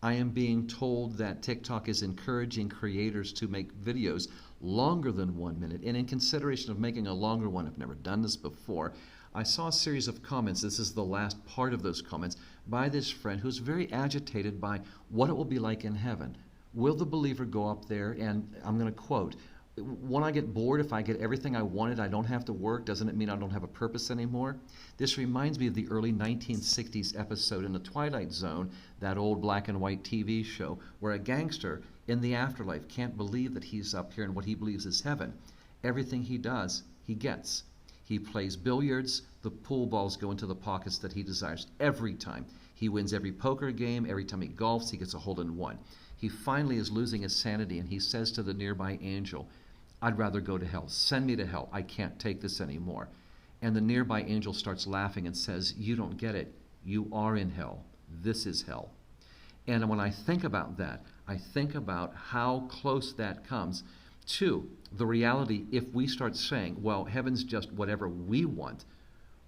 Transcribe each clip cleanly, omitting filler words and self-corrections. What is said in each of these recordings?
I am being told that TikTok is encouraging creators to make videos longer than 1 minute. And in consideration of making a longer one, I've never done this before, I saw a series of comments. This is the last part of those comments by this friend who's very agitated by what it will be like in heaven. Will the believer go up there? And I'm going to quote, when I get bored, if I get everything I wanted, I don't have to work. Doesn't it mean I don't have a purpose anymore? This reminds me of the early 1960s episode in The Twilight Zone, that old black and white TV show, where a gangster in the afterlife can't believe that he's up here in what he believes is heaven. Everything he does, he gets. He plays billiards, the pool balls go into the pockets that he desires every time. He wins every poker game, every time he golfs, he gets a hole-in-one. He finally is losing his sanity, and he says to the nearby angel, I'd rather go to hell. Send me to hell. I can't take this anymore. And the nearby angel starts laughing and says, you don't get it. You are in hell. This is hell. And when I think about that, I think about how close that comes to the reality if we start saying, well, heaven's just whatever we want.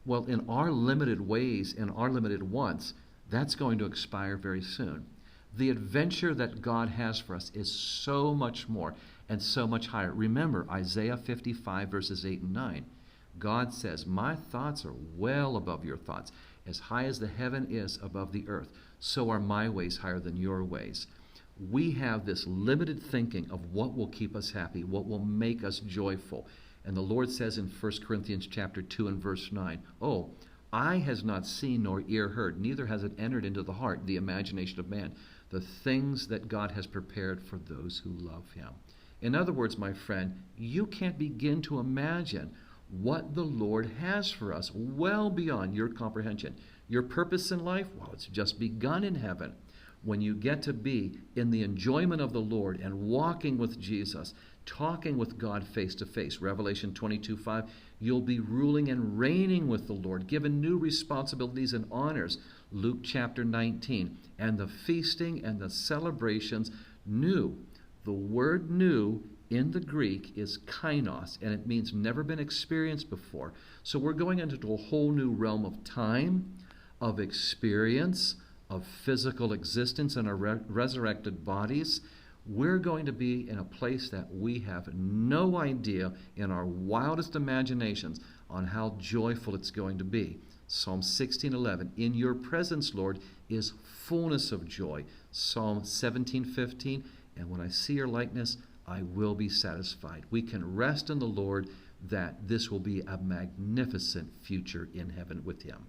Well, in our limited ways, in our limited wants, that's going to expire very soon. The adventure that God has for us is so much more and so much higher. Remember Isaiah 55 verses 8 and 9. God says, my thoughts are well above your thoughts. As high as the heaven is above the earth, so are my ways higher than your ways. We have this limited thinking of what will keep us happy, what will make us joyful. And the Lord says in 1 Corinthians chapter 2 and verse 9, oh, eye has not seen nor ear heard, neither has it entered into the heart, the imagination of man, the things that God has prepared for those who love him. In other words, my friend, you can't begin to imagine what the Lord has for us well beyond your comprehension. Your purpose in life, well, it's just begun in heaven. When you get to be in the enjoyment of the Lord and walking with Jesus, talking with God face to face, Revelation 22:5, you'll be ruling and reigning with the Lord, given new responsibilities and honors, Luke chapter 19, and the feasting and the celebrations new. The word new in the Greek is kainos, and it means never been experienced before. So we're going into a whole new realm of time, of experience, of physical existence in our resurrected bodies. We're going to be in a place that we have no idea in our wildest imaginations on how joyful it's going to be. Psalm 16:11, in your presence, Lord, is fullness of joy. Psalm 17:15, and when I see your likeness, I will be satisfied. We can rest in the Lord that this will be a magnificent future in heaven with him.